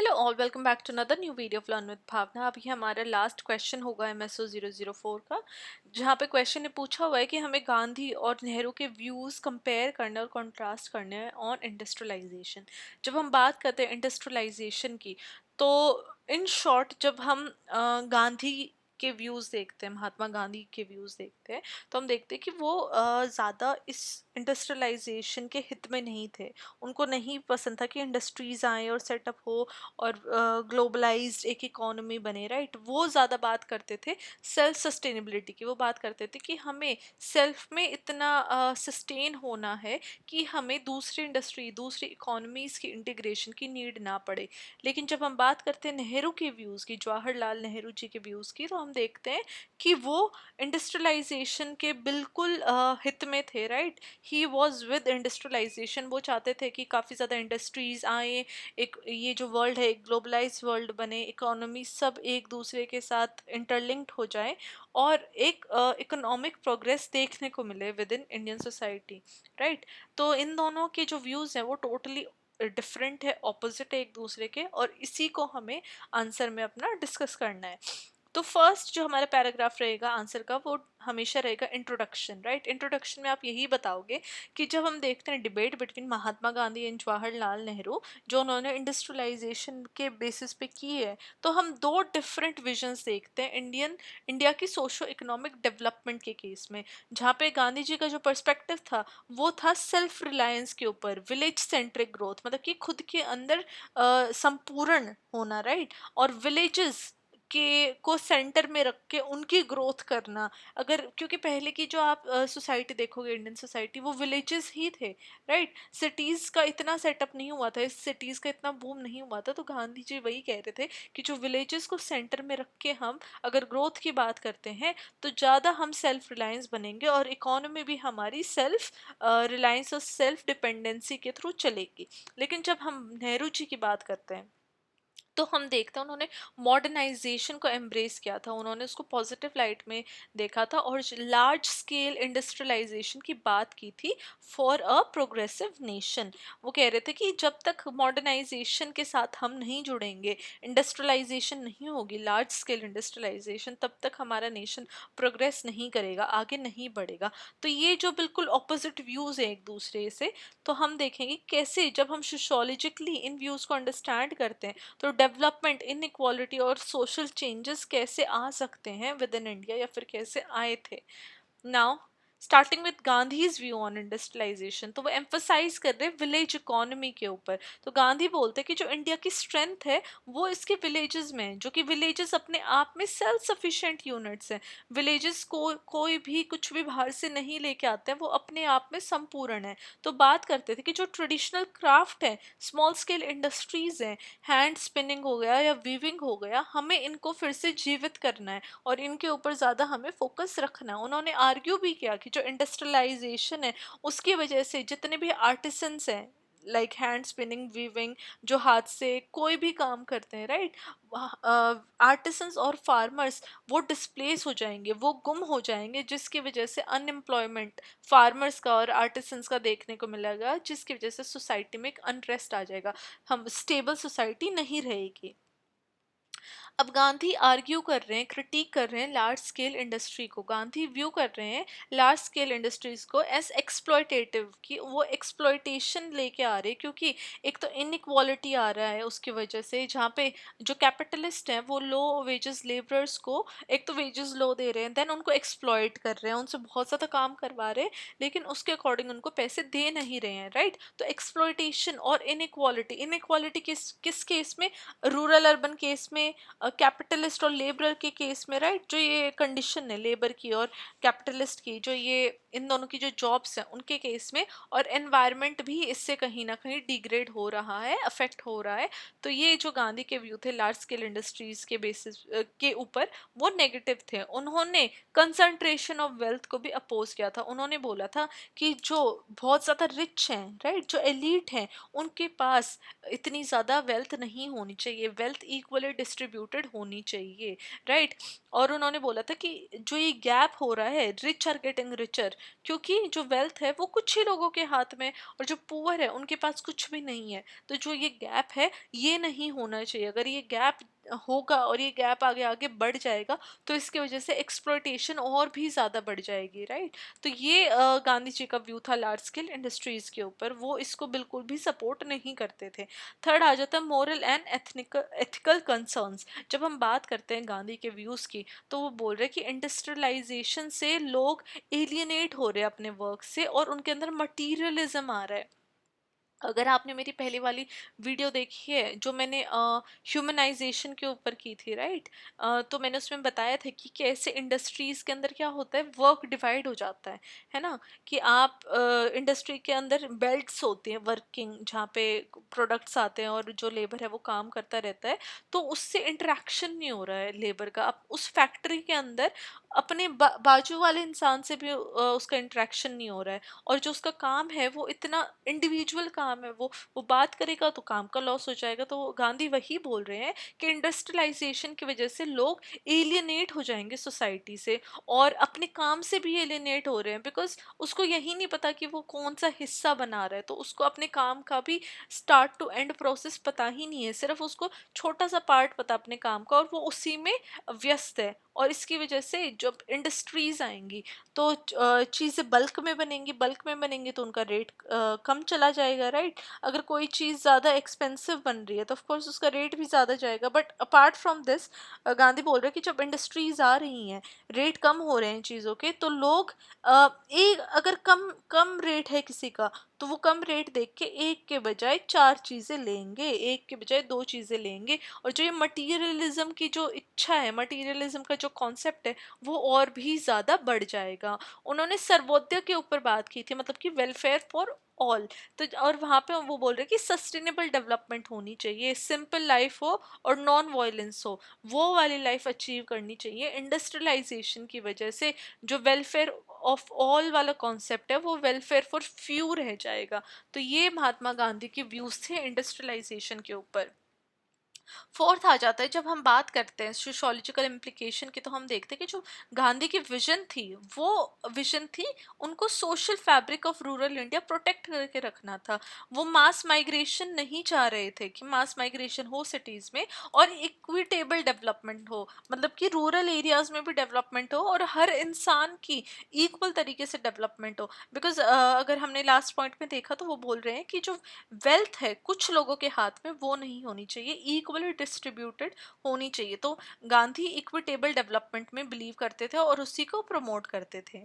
Hello all, welcome back to another new video of learn with Bhavana. अभी हमारा last question होगा MSO 004 का, जहाँ पे क्वेश्चन ने पूछा हुआ है कि हमें गांधी और नेहरू के व्यूज़ कंपेयर करने और कंट्रास्ट करने हैं ऑन इंडस्ट्रियलाइजेशन। जब हम बात करते हैं इंडस्ट्रियलाइजेशन की, तो इन शॉर्ट जब हम गांधी के व्यूज़ देखते हैं, महात्मा गांधी के व्यूज़ देखते हैं, तो हम देखते हैं कि वो ज़्यादा इस इंडस्ट्रियलाइजेशन के हित में नहीं थे। उनको नहीं पसंद था कि इंडस्ट्रीज आए और सेटअप हो और ग्लोबलाइज्ड एक इकोनॉमी बने, राइट। वो ज़्यादा बात करते थे सेल्फ सस्टेनेबिलिटी की। वो बात करते थे कि हमें सेल्फ में इतना सस्टेन होना है कि हमें दूसरी इंडस्ट्री, दूसरी इकोनॉमीज की इंटीग्रेशन की नीड ना पड़े। लेकिन जब हम बात करते हैं नेहरू के व्यूज़ की, जवाहरलाल नेहरू जी के व्यूज़ की, तो हम देखते हैं कि वो इंडस्ट्रियलाइजेशन के बिल्कुल हित में थे, right. He was with industrialization. वो चाहते थे कि काफ़ी ज़्यादा इंडस्ट्रीज आए, एक ये जो वर्ल्ड है एक ग्लोबलाइज वर्ल्ड बने, इकोनॉमी सब एक दूसरे के साथ इंटरलिंक्ड हो जाए और एक इकोनॉमिक प्रोग्रेस देखने को मिले with in Indian society, right. तो इन दोनों के जो व्यूज़ हैं वो टोटली डिफरेंट है, ऑपोजिट है एक दूसरे के, और इसी को हमें आंसर में अपना डिस्कस करना है। तो फर्स्ट जो हमारा पैराग्राफ रहेगा आंसर का, वो हमेशा रहेगा इंट्रोडक्शन, राइट। इंट्रोडक्शन में आप यही बताओगे कि जब हम देखते हैं debate between Mahatma Gandhi and Jawaharlal Nehru, जो उन्होंने इंडस्ट्रियलाइजेशन के बेसिस पे की है, तो हम दो डिफरेंट विजन्स देखते हैं इंडिया की सोशो इकोनॉमिक डेवलपमेंट के केस में। जहाँ पे गांधी जी का जो पर्सपेक्टिव था वो था सेल्फ रिलायंस के ऊपर, विलेज सेंट्रिक ग्रोथ, मतलब कि खुद के अंदर संपूर्ण होना, राइट। और विलेजेस के को सेंटर में रख के उनकी ग्रोथ करना। अगर क्योंकि पहले की जो आप सोसाइटी देखोगे, इंडियन सोसाइटी, वो विलेजेस ही थे, राइट। सिटीज का इतना सेटअप नहीं हुआ था, इस सिटीज का इतना बूम नहीं हुआ था। तो गांधी जी वही कह रहे थे कि जो विलेजेस को सेंटर में रख के हम अगर ग्रोथ की बात करते हैं तो ज़्यादा हम सेल्फ रिलायंस बनेंगे और इकोनॉमी भी हमारी सेल्फ रिलायंस और सेल्फ डिपेंडेंसी के थ्रू चलेगी। लेकिन जब हम नेहरू जी की बात करते हैं तो हम देखते हैं उन्होंने मॉडर्नाइजेशन को एम्ब्रेस किया था, उन्होंने उसको पॉजिटिव लाइट में देखा था और लार्ज स्केल इंडस्ट्रियलाइजेशन की बात की थी फॉर अ प्रोग्रेसिव नेशन। वो कह रहे थे कि जब तक मॉडर्नाइजेशन के साथ हम नहीं जुड़ेंगे, इंडस्ट्रियलाइजेशन नहीं होगी, लार्ज स्केल इंडस्ट्रियलाइजेशन, तब तक हमारा नेशन प्रोग्रेस नहीं करेगा, आगे नहीं बढ़ेगा। तो ये जो बिल्कुल ऑपोजिट व्यूज़ हैं एक दूसरे से, तो हम देखेंगे कैसे जब हम सोशोलॉजिकली इन व्यूज़ को अंडरस्टैंड करते हैं तो डेवलपमेंट, इनइक्वालिटी और सोशल चेंजेस कैसे आ सकते हैं विद इन इंडिया, या फिर कैसे आए थे। Now starting with Gandhi's view on industrialization, तो वो एम्फसाइज कर रहे हैं विलेज इकोनॉमी के ऊपर। तो गांधी बोलते हैं कि जो इंडिया की स्ट्रेंथ है वो इसके विलेजेस में है, जो कि विलेजेस अपने आप में सेल्फ सफिशिएंट यूनिट्स हैं। विलेजेस को कोई भी कुछ भी बाहर से नहीं लेके आते हैं, वो अपने आप में संपूर्ण है। तो बात करते थे कि जो ट्रेडिशनल क्राफ्ट है, स्मॉल स्केल इंडस्ट्रीज हैं, हैंड स्पिनिंग हो गया या वीविंग हो गया, हमें इनको फिर से जीवित करना है और इनके ऊपर ज़्यादा हमें फोकस रखना है। उन्होंने आर्ग्यू भी किया कि जो इंडस्ट्रियलाइजेशन है उसकी वजह से जितने भी आर्टिसंस हैं, लाइक हैंड स्पिनिंग, वीविंग, जो हाथ से कोई भी काम करते हैं, राइट, आर्टिसंस और फार्मर्स, वो डिस्प्लेस हो जाएंगे, वो गुम हो जाएंगे, जिसकी वजह से अनएम्प्लॉयमेंट फार्मर्स का और आर्टिसंस का देखने को मिलेगा, जिसकी वजह से सोसाइटी में एक अनरेस्ट आ जाएगा, हम स्टेबल सोसाइटी नहीं रहेगी। अब गांधी आर्ग्यू कर रहे हैं, क्रिटिक कर रहे हैं लार्ज स्केल इंडस्ट्री को। गांधी व्यू कर रहे हैं लार्ज स्केल इंडस्ट्रीज को एज एक्सप्लॉयटेटिव, कि वो एक्सप्लॉयटेशन लेके आ रहे हैं, क्योंकि एक तो इनइक्वालिटी आ रहा है उसकी वजह से, जहाँ पे जो कैपिटलिस्ट हैं वो लो वेजेस लेबरर्स को एक तो वेजेस लो दे रहे हैं, देन उनको एक्सप्लॉयट कर रहे हैं, उनसे बहुत ज़्यादा काम करवा रहे हैं, लेकिन उसके अकॉर्डिंग उनको पैसे दे नहीं रहे हैं, राइट। तो एक्सप्लॉयटेशन और इनइक्वालिटी, इनइक्वालिटी किस किस केस में, रूरल अर्बन केस में, कैपिटलिस्ट और लेबर के केस में, राइट। जो ये कंडीशन है लेबर की और कैपिटलिस्ट की, जो ये इन दोनों की जो जॉब्स हैं उनके केस में, और एनवायरनमेंट भी इससे कहीं ना कहीं डिग्रेड हो रहा है, अफेक्ट हो रहा है। तो ये जो गांधी के व्यू थे लार्ज स्केल इंडस्ट्रीज के बेसिस के ऊपर, वो नेगेटिव थे। उन्होंने कंसंट्रेशन ऑफ वेल्थ को भी अपोज किया था। उन्होंने बोला था कि जो बहुत ज़्यादा रिच हैं, राइट, जो एलीट हैं, उनके पास इतनी ज़्यादा वेल्थ नहीं होनी चाहिए, वेल्थ इक्वली डिस्ट्रीब्यूट डिस्ट्रीब्यूटेड होनी चाहिए, राइट। और उन्होंने बोला था कि जो ये गैप हो रहा है, रिच आर गेटिंग रिचर, क्योंकि जो वेल्थ है वो कुछ ही लोगों के हाथ में, और जो पुअर है उनके पास कुछ भी नहीं है। तो जो ये गैप है ये नहीं होना चाहिए। अगर ये गैप होगा और ये गैप आगे आगे बढ़ जाएगा तो इसकी वजह से एक्सप्लॉयटेशन और भी ज़्यादा बढ़ जाएगी, राइट। तो ये गांधी जी का व्यू था लार्ज स्केल इंडस्ट्रीज के ऊपर, वो इसको बिल्कुल भी सपोर्ट नहीं करते थे। थर्ड आ जाता है मोरल एंड एथिकल कंसर्न्स। जब हम बात करते हैं गांधी के व्यूज़ की, तो वो बोल रहे हैं कि इंडस्ट्रियलाइजेशन से लोग एलियनेट हो रहे हैं अपने वर्क से, और उनके अंदर मटीरियलिज्म आ रहा है। अगर आपने मेरी पहले वाली वीडियो देखी है जो मैंने ह्यूमनाइजेशन के ऊपर की थी, राइट, तो मैंने उसमें बताया था कि कैसे इंडस्ट्रीज के अंदर क्या होता है, वर्क डिवाइड हो जाता है ना। कि आप इंडस्ट्री के अंदर बेल्ट्स होती हैं वर्किंग, जहाँ पे प्रोडक्ट्स आते हैं और जो लेबर है वो काम करता रहता है, तो उससे इंटरेक्शन नहीं हो रहा है लेबर का। अब उस फैक्ट्री के अंदर अपने बाजू वाले इंसान से भी उसका इंटरेक्शन नहीं हो रहा है, और जो उसका काम है वो इतना इंडिविजुअल काम है, वो बात करेगा तो काम का लॉस हो जाएगा। तो गांधी वही बोल रहे हैं कि इंडस्ट्रियलाइजेशन की वजह से लोग एलियनेट हो जाएंगे सोसाइटी से, और अपने काम से भी एलियनेट हो रहे हैं, बिकॉज उसको यही नहीं पता कि वो कौन सा हिस्सा बना रहा है। तो उसको अपने काम का भी स्टार्ट टू एंड प्रोसेस पता ही नहीं है, सिर्फ उसको छोटा सा पार्ट पता अपने काम का, और वो उसी में व्यस्त है। और इसकी वजह से जब इंडस्ट्रीज आएंगी तो चीज़ें बल्क में बनेंगी तो उनका रेट कम चला जाएगा, राइट। अगर कोई चीज़ ज़्यादा एक्सपेंसिव बन रही है तो ऑफकोर्स उसका रेट भी ज़्यादा जाएगा। But apart from this, Gandhi बोल रहे हैं कि जब इंडस्ट्रीज आ रही हैं, रेट कम हो रहे हैं चीज़ों के, तो लोग एक अगर कम कम रेट है किसी का, तो वो कम रेट देख के एक के बजाय चार चीज़ें लेंगे, एक के बजाय दो चीज़ें लेंगे। और जो ये मटीरियलिज्म की जो इच्छा है, मटीरियलिज्म का जो कॉन्सेप्ट है, वो और भी ज़्यादा बढ़ जाएगा। उन्होंने सर्वोदय के ऊपर बात की थी, मतलब कि वेलफेयर फॉर ऑल। तो और वहाँ पे वो बोल रहे हैं कि सस्टेनेबल डेवलपमेंट होनी चाहिए, सिंपल लाइफ हो और नॉन वायलेंस हो, वो वाली लाइफ अचीव करनी चाहिए। इंडस्ट्रियलाइजेशन की वजह से जो वेलफेयर ऑफ ऑल वाला कॉन्सेप्ट है वो वेलफेयर फॉर फ्यू रह जाएगा। तो ये महात्मा गांधी के व्यूज थे इंडस्ट्रियलाइजेशन के ऊपर। फोर्थ आ जाता है, जब हम बात करते हैं सोशोलॉजिकल इम्प्लीकेशन की, तो हम देखते हैं कि जो गांधी की विजन थी, वो विजन थी उनको social fabric of rural India protect करके रखना था। वो मास माइग्रेशन नहीं चाह रहे थे कि मास माइग्रेशन हो सिटीज में, और इक्विटेबल डेवलपमेंट हो, मतलब कि रूरल एरियाज में भी डेवलपमेंट हो और हर इंसान की इक्वल तरीके से डेवलपमेंट हो। बिकॉज अगर हमने लास्ट पॉइंट में देखा तो वो बोल रहे हैं कि जो वेल्थ है कुछ लोगों के हाथ में, वो नहीं होनी चाहिए, इक्वली डिस्ट्रीब्यूटेड होनी चाहिए। तो गांधी इक्विटेबल डेवलपमेंट में बिलीव करते थे और उसी को प्रमोट करते थे।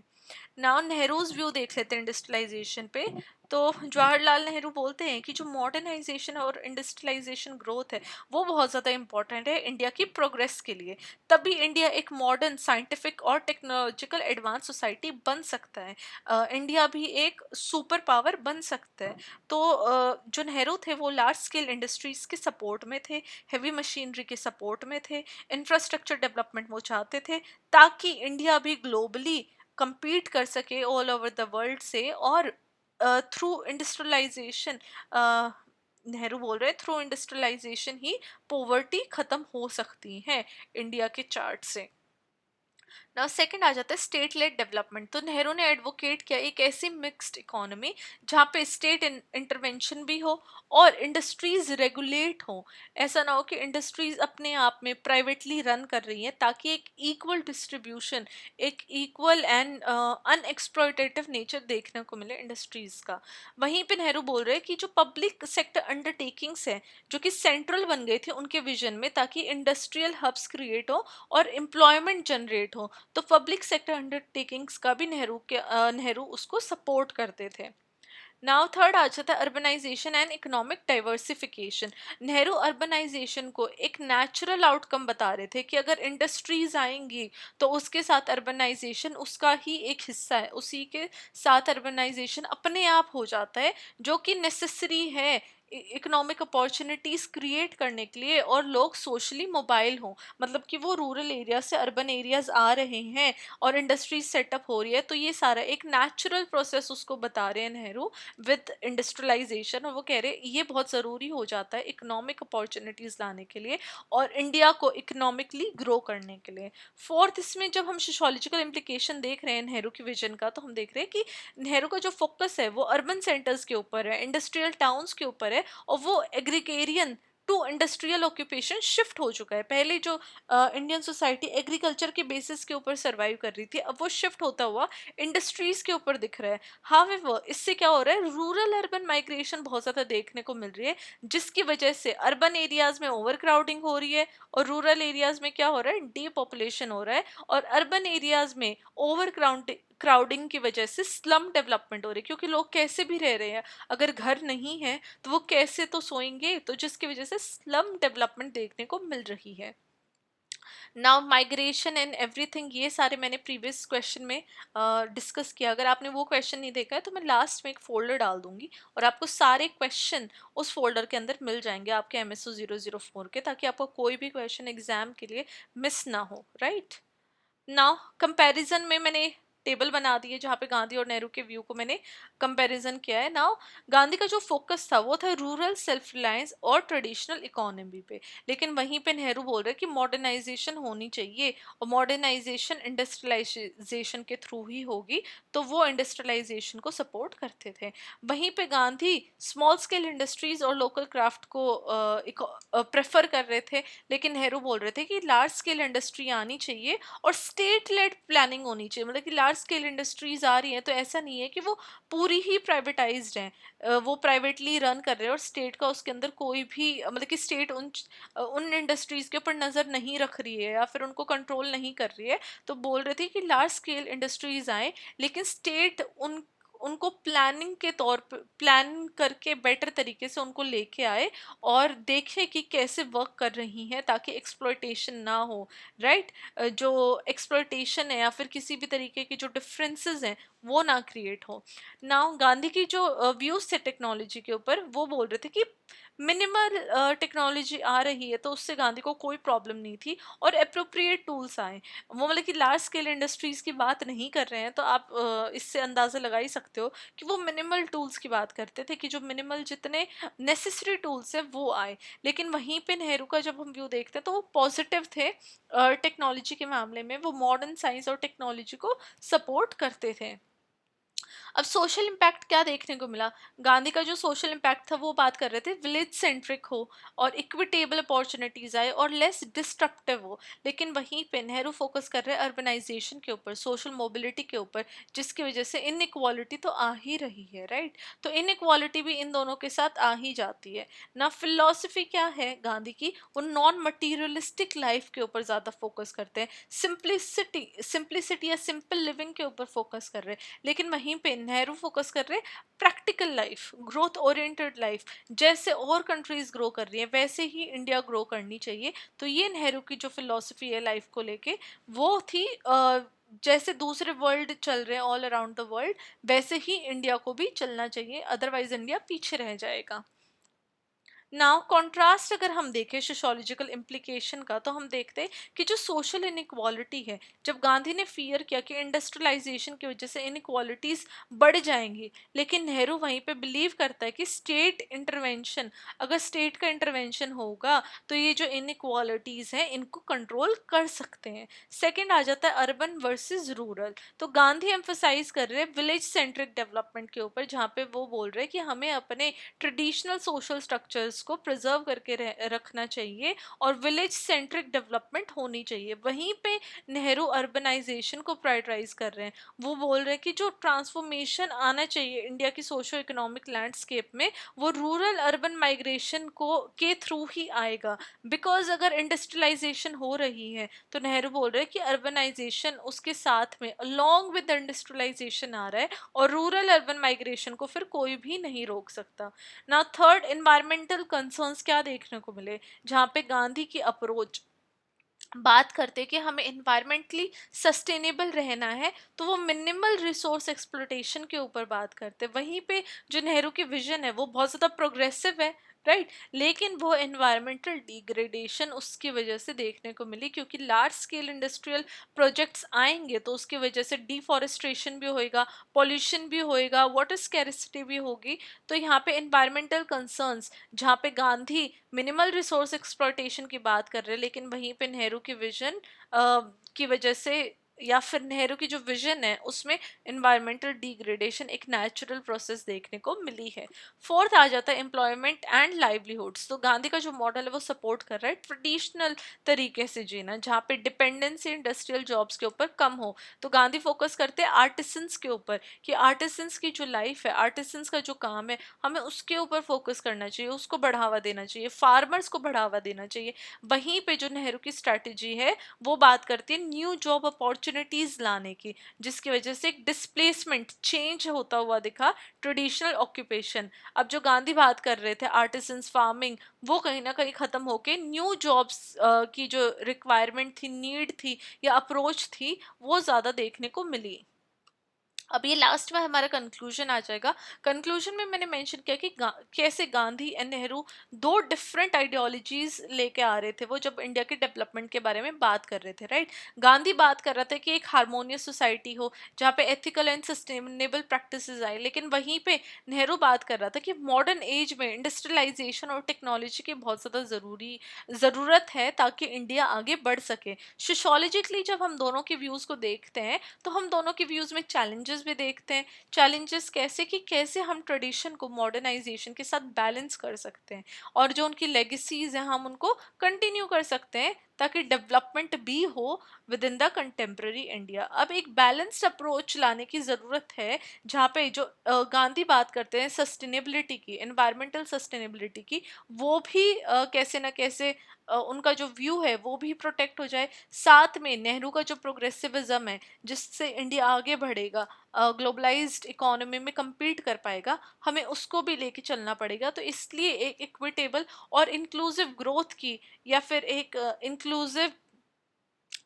नाउ नेहरूज व्यू देख लेते हैं इंडस्ट्रियलाइजेशन पे। तो जवाहरलाल नेहरू बोलते हैं कि जो मॉडर्नाइजेशन और इंडस्ट्रियलाइजेशन ग्रोथ है वो बहुत ज़्यादा इंपॉर्टेंट है इंडिया की प्रोग्रेस के लिए। तभी इंडिया एक मॉडर्न साइंटिफिक और टेक्नोलॉजिकल एडवांस सोसाइटी बन सकता है। इंडिया भी एक सुपर पावर बन सकता है। तो जो नेहरू थे वो लार्ज स्केल इंडस्ट्रीज के सपोर्ट में थे, हेवी मशीनरी के सपोर्ट में थे, इंफ्रास्ट्रक्चर डेवलपमेंट वो चाहते थे, ताकि इंडिया भी ग्लोबली compete कर सके ऑल ओवर द वर्ल्ड से। और थ्रू इंडस्ट्रियलाइजेशन, नेहरू बोल रहे हैं थ्रू इंडस्ट्रियलाइजेशन ही पॉवर्टी खत्म हो सकती है इंडिया के चार्ट से। नाउ सेकंड आ जाता है स्टेट लेड डेवलपमेंट। तो नेहरू ने एडवोकेट किया एक ऐसी मिक्स्ड इकोनॉमी जहाँ पे स्टेट इंटरवेंशन भी हो और इंडस्ट्रीज रेगुलेट हो। ऐसा ना हो कि इंडस्ट्रीज अपने आप में प्राइवेटली रन कर रही हैं, ताकि एक इक्वल डिस्ट्रीब्यूशन, एक इक्वल एंड अनएक्सप्लॉयटेटिव नेचर देखने को मिले इंडस्ट्रीज का। वहीं पे नेहरू बोल रहे हैं कि जो पब्लिक सेक्टर अंडरटेकिंग्स हैं जो कि सेंट्रल बन गए थे उनके विजन में, ताकि इंडस्ट्रियल हब्स क्रिएट हो और एम्प्लॉयमेंट जनरेट हो, तो पब्लिक सेक्टर अंडरटेकिंग्स का भी नेहरू उसको सपोर्ट करते थे। नाउ थर्ड आ जाता है urbanization and economic diversification. Nehru urbanization को एक नेचुरल आउटकम बता रहे थे कि अगर इंडस्ट्रीज आएंगी तो उसके साथ अर्बनाइजेशन उसका ही एक हिस्सा है, उसी के साथ अर्बनाइजेशन अपने आप हो जाता है, जो कि नेसेसरी है इकोनॉमिक अपॉर्चुनिटीज क्रिएट करने के लिए और लोग सोशली मोबाइल हों, मतलब कि वो रूरल एरिया से अर्बन एरियाज आ रहे हैं और इंडस्ट्रीज सेटअप हो रही है, तो ये सारा एक नेचुरल प्रोसेस उसको बता रहे हैं नेहरू विद इंडस्ट्रियलाइजेशन। और वो कह रहे हैं ये बहुत ज़रूरी हो जाता है इकोनॉमिक अपॉर्चुनिटीज़ लाने के लिए और इंडिया को इकोनॉमिकली ग्रो करने के लिए। फोर्थ, इसमें जब हम सोशोलॉजिकल इम्प्लीकेशन देख रहे हैं नेहरू की विजन का, तो हम देख रहे हैं कि नेहरू का जो फोकस है वो अर्बन सेंटर्स के ऊपर है, इंडस्ट्रियल टाउन्स के ऊपर है, और वो agrarian to industrial occupation shift हो चुका है। पहले जो इंडियन सोसाइटी एग्रीकल्चर के बेसिस के ऊपर सरवाइव कर रही थी, अब वो शिफ्ट होता हुआ इंडस्ट्रीज के ऊपर दिख रहा है। हावेवर इससे क्या हो रहा है, रूरल अर्बन माइग्रेशन बहुत ज़्यादा देखने को मिल रही है, जिसकी वजह से अर्बन एरियाज में ओवर क्राउडिंग हो रही है और रूरल एरियाज में क्या हो रहा है, डी पॉपुलेशन हो रहा है, और अर्बन एरियाज में ओवर क्राउडिंग की वजह से स्लम डेवलपमेंट हो रही है, क्योंकि लोग कैसे भी रह रहे हैं, अगर घर नहीं है तो वो कैसे तो सोएंगे, तो जिसकी वजह से स्लम डेवलपमेंट देखने को मिल रही है। नाउ माइग्रेशन एंड एवरीथिंग, ये सारे मैंने प्रीवियस क्वेश्चन में डिस्कस किया। अगर आपने वो क्वेश्चन नहीं देखा है तो मैं लास्ट में एक फोल्डर डाल दूंगी और आपको सारे क्वेश्चन उस फोल्डर के अंदर मिल जाएंगे आपके MSO 004 के, ताकि आपको कोई भी क्वेश्चन एग्जाम के लिए मिस ना हो, राइट। नाउ कंपैरिजन में मैंने टेबल बना दी है जहाँ पे गांधी और नेहरू के व्यू को मैंने कंपैरिजन किया है। नाउ गांधी का जो फोकस था वो था रूरल सेल्फ रिलायंस और ट्रेडिशनल इकोनॉमी पे, लेकिन वहीं पे नेहरू बोल रहे कि मॉडर्नाइजेशन होनी चाहिए और मॉडर्नाइजेशन इंडस्ट्रियलाइजेशन के थ्रू ही होगी, तो वो इंडस्ट्रियलाइजेशन को सपोर्ट करते थे। वहीं पे गांधी स्मॉल स्केल इंडस्ट्रीज और लोकल क्राफ्ट को प्रेफर कर रहे थे, लेकिन नेहरू बोल रहे थे कि लार्ज स्केल इंडस्ट्री आनी चाहिए और स्टेट लेड प्लानिंग होनी चाहिए। मतलब कि लार्ज स्केल इंडस्ट्रीज आ रही हैं तो ऐसा नहीं है कि वो पूरी ही प्राइवेटाइज्ड हैं, वो प्राइवेटली रन कर रहे हैं और स्टेट का उसके अंदर कोई भी मतलब कि स्टेट उन इंडस्ट्रीज के ऊपर नज़र नहीं रख रही है या फिर उनको कंट्रोल नहीं कर रही है। तो बोल रहे थे कि लार्ज स्केल इंडस्ट्रीज आए, लेकिन स्टेट उनको प्लानिंग के तौर पे प्लान करके बेटर तरीके से उनको लेके आए और देखें कि कैसे वर्क कर रही हैं, ताकि एक्सप्लॉयटेशन ना हो, राइट। जो एक्सप्लॉयटेशन है या फिर किसी भी तरीके की जो डिफरेंसेस हैं वो ना क्रिएट हो। नाउ गांधी की जो व्यूज थे टेक्नोलॉजी के ऊपर, वो बोल रहे थे कि मिनिमल टेक्नोलॉजी आ रही है तो उससे गांधी को कोई प्रॉब्लम नहीं थी और अप्रोप्रिएट टूल्स आए। वो मतलब कि लार्ज स्केल इंडस्ट्रीज की बात नहीं कर रहे हैं, तो आप इससे अंदाज़ा लगा ही सकते हो कि वो मिनिमल टूल्स की बात करते थे, कि जो मिनिमल जितने नेसेसरी टूल्स है वो आए। लेकिन वहीं पे नेहरू का जब हम व्यू देखते हैं तो वो पॉजिटिव थे टेक्नोलॉजी के मामले में, वो मॉडर्न साइंस और टेक्नोलॉजी को सपोर्ट करते थे। अब सोशल इम्पैक्ट क्या देखने को मिला, गांधी का जो सोशल इम्पैक्ट था वो बात कर रहे थे विलेज सेंट्रिक हो और इक्विटेबल अपॉर्चुनिटीज आए और लेस डिस्ट्रप्टिव हो। लेकिन वहीं पे नेहरू फोकस कर रहे हैं अर्बनाइजेशन के ऊपर, सोशल मोबिलिटी के ऊपर, जिसकी वजह से इनइक्वालिटी तो आ ही रही है, राइट। तो इनइक्वालिटी भी इन दोनों के साथ आ ही जाती है ना। फिलॉसफी क्या है गांधी की, वो नॉन मटीरियलिस्टिक लाइफ के ऊपर ज़्यादा फोकस करते हैं, सिंप्लिसिटी या सिंपल लिविंग के ऊपर फोकस कर रहे हैं। लेकिन वहीं पे नेहरू फोकस कर रहे हैं practical life, growth oriented life. जैसे और कंट्रीज ग्रो कर रही हैं वैसे ही इंडिया ग्रो करनी चाहिए। तो ये नेहरू की जो फिलॉसफी है लाइफ को लेके, वो थी जैसे दूसरे वर्ल्ड चल रहे हैं ऑल अराउंड द वर्ल्ड, वैसे ही इंडिया को भी चलना चाहिए, अदरवाइज इंडिया पीछे रह जाएगा। नाउ कॉन्ट्रास्ट अगर हम देखें सोशोलॉजिकल इम्प्लीकेशन का, तो हम देखते हैं कि जो सोशल इनइक्वालिटी है, जब गांधी ने फियर किया कि इंडस्ट्रियलाइजेशन की वजह से इनइक्वालिटीज बढ़ जाएंगी, लेकिन नेहरू वहीं पे बिलीव करता है कि स्टेट इंटरवेंशन, अगर स्टेट का इंटरवेंशन होगा तो ये जो इनइक्वालिटीज हैं इनको कंट्रोल कर सकते हैं। सेकेंड आ जाता है अर्बन वर्सेस रूरल। तो गांधी एम्फोसाइज कर रहे हैं विलेज सेंट्रिक डेवलपमेंट के ऊपर, जहाँ पे वो बोल रहे हैं कि हमें अपने ट्रेडिशनल सोशल स्ट्रक्चर्स को प्रिजर्व करके रखना चाहिए और विलेज सेंट्रिक डेवलपमेंट होनी चाहिए। वहीं पे नेहरू अर्बनाइजेशन को प्रायोरिटाइज कर रहे हैं। वो बोल रहे हैं कि जो ट्रांसफॉर्मेशन आना चाहिए इंडिया की सोशो इकोनॉमिक लैंडस्केप में, वो रूरल अर्बन माइग्रेशन को के थ्रू ही आएगा। बिकॉज अगर इंडस्ट्रियलाइजेशन हो रही है तो नेहरू बोल रहे हैं कि अर्बनाइजेशन उसके साथ में अलॉन्ग विद इंडस्ट्रियलाइजेशन आ रहा है और रूरल अर्बन माइग्रेशन को फिर कोई भी नहीं रोक सकता। ना थर्ड, एनवायरमेंटल कंसर्न्स क्या देखने को मिले, जहाँ पे गांधी की अप्रोच बात करते हैं कि हमें इन्वायरमेंटली सस्टेनेबल रहना है, तो वो मिनिमल रिसोर्स एक्सप्लोटेशन के ऊपर बात करते हैं। वहीं पे जो नेहरू की विजन है वो बहुत ज़्यादा प्रोग्रेसिव है, राइट, लेकिन वो एनवायरमेंटल डिग्रेडेशन उसकी वजह से देखने को मिली, क्योंकि लार्ज स्केल इंडस्ट्रियल प्रोजेक्ट्स आएंगे तो उसकी वजह से डिफॉरेस्ट्रेशन भी होएगा, पॉल्यूशन भी होएगा, वाटर स्कैरिसिटी भी होगी। तो यहाँ पे एनवायरमेंटल कंसर्न्स, जहाँ पे गांधी मिनिमल रिसोर्स एक्सप्लॉयटेशन की बात कर रहे हैं, लेकिन वहीं पे नेहरू की विजन की वजह से, या फिर नेहरू की जो विजन है उसमें एनवायरमेंटल डिग्रेडेशन एक नेचुरल प्रोसेस देखने को मिली है। फोर्थ आ जाता है एम्प्लॉयमेंट एंड लाइवलीहुड्स। तो गांधी का जो मॉडल है वो सपोर्ट कर रहा है ट्रेडिशनल तरीके से जीना, जहाँ पे डिपेंडेंसी इंडस्ट्रियल जॉब्स के ऊपर कम हो। तो गांधी फोकस करते हैं आर्टिसंस के ऊपर, कि आर्टिसंस की जो लाइफ है, आर्टिसंस का जो काम है, हमें उसके ऊपर फोकस करना चाहिए, उसको बढ़ावा देना चाहिए, फार्मर्स को बढ़ावा देना चाहिए। वहीं पे जो नेहरू की स्ट्रैटेजी है वो बात करती है न्यू जॉब अपॉर्चुनिटीज लाने की, जिसकी वजह से एक डिस्प्लेसमेंट चेंज होता हुआ दिखा ट्रेडिशनल ऑक्यूपेशन। अब जो गांधी बात कर रहे थे आर्टिसंस फार्मिंग, वो कहीं ना कहीं खत्म होके न्यू जॉब्स की जो रिक्वायरमेंट थी, नीड थी या अप्रोच थी, वो ज्यादा देखने को मिली। अब ये लास्ट में हमारा कंक्लूजन आ जाएगा। कंक्लूजन में मैंने मेंशन किया कि कैसे गांधी एंड नेहरू दो डिफरेंट आइडियोलॉजीज लेके आ रहे थे वो जब इंडिया के डेवलपमेंट के बारे में बात कर रहे थे, राइट। गांधी बात कर रहा था कि एक हार्मोनियस सोसाइटी हो जहाँ पे एथिकल एंड सस्टेनेबल प्रैक्टिसेस आए, लेकिन वहीं पे नेहरू बात कर रहा था कि मॉडर्न एज में इंडस्ट्रियलाइजेशन और टेक्नोलॉजी की बहुत ज़्यादा ज़रूरत है ताकि इंडिया आगे बढ़ सके। सोशोलॉजिकली जब हम दोनों के व्यूज़ को देखते हैं तो हम दोनों के व्यूज में चैलेंजेस भी देखते हैं। चैलेंजेस कैसे, कि कैसे हम ट्रेडिशन को मॉडर्नाइजेशन के साथ बैलेंस कर सकते हैं, और जो उनकी लेगेसीज हैं हम उनको कंटिन्यू कर सकते हैं ताकि डेवलपमेंट भी हो with in the contemporary India. अब एक बैलेंस्ड अप्रोच लाने की ज़रूरत है, जहाँ पे जो गांधी बात करते हैं सस्टेनेबिलिटी की, एनवायरमेंटल सस्टेनेबिलिटी की, वो भी कैसे ना कैसे उनका जो व्यू है वो भी प्रोटेक्ट हो जाए। साथ में नेहरू का जो प्रोग्रेसिविज्म है जिससे इंडिया आगे बढ़ेगा, ग्लोबलाइज्ड इकोनॉमी में compete कर पाएगा, हमें उसको भी लेके चलना पड़ेगा। तो इसलिए एक इक्विटेबल और इंक्लूसिव ग्रोथ की, या फिर एक इंक्लूसिव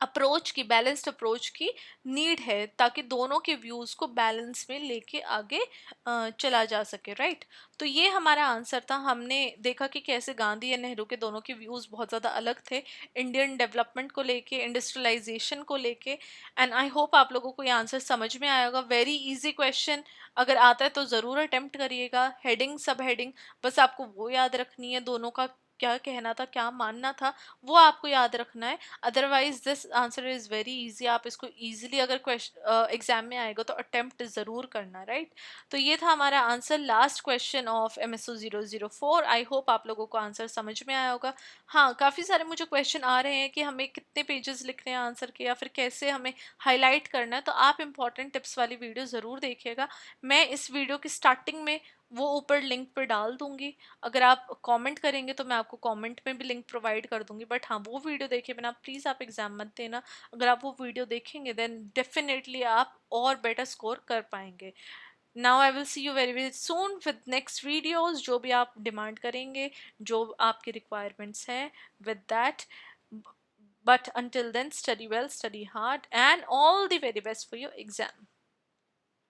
अप्रोच की, बैलेंस्ड अप्रोच की नीड है, ताकि दोनों के व्यूज को बैलेंस में लेके आगे चला जा सके, राइट। तो ये हमारा आंसर था। हमने देखा कि कैसे गांधी या नेहरू के दोनों के व्यूज बहुत ज़्यादा अलग थे इंडियन डेवलपमेंट को लेके, इंडस्ट्रियलाइजेशन को लेके। एंड आई होप आप लोगों को ये आंसर समझ में आया होगा। वेरी इजी क्वेश्चन, अगर आता है तो ज़रूर अटेम्प्ट करिएगा। हेडिंग सब हेडिंग बस आपको वो याद रखनी है, दोनों का क्या कहना था, क्या मानना था, वो आपको याद रखना है। Otherwise this answer is very easy. आप इसको इजीली अगर क्वेश्चन एग्जाम में आएगा तो अटेम्प्ट जरूर करना, राइट। तो ये था हमारा answer, last question of MSO 004। I hope आप लोगों को आंसर समझ में आया होगा। हाँ, काफ़ी सारे मुझे क्वेश्चन आ रहे हैं कि हमें कितने पेजेस लिखने हैं आंसर के, या फिर कैसे हमें हाईलाइट करना है। तो आप इंपॉर्टेंट टिप्स वाली वीडियो ज़रूर देखिएगा। मैं इस वीडियो की स्टार्टिंग में वो ऊपर लिंक पर डाल दूंगी। अगर आप कमेंट करेंगे तो मैं आपको कमेंट में भी लिंक प्रोवाइड कर दूंगी। बट हाँ, वो वीडियो देखे बिना प्लीज़ आप एग्ज़ाम मत देना। अगर आप वो वीडियो देखेंगे देन डेफिनेटली आप और बेटर स्कोर कर पाएंगे। Now I will see you very very soon with next videos, जो भी आप डिमांड करेंगे, जो आपकी रिक्वायरमेंट्स हैं with that. But until then, study well, study hard, and all the very best for your exam.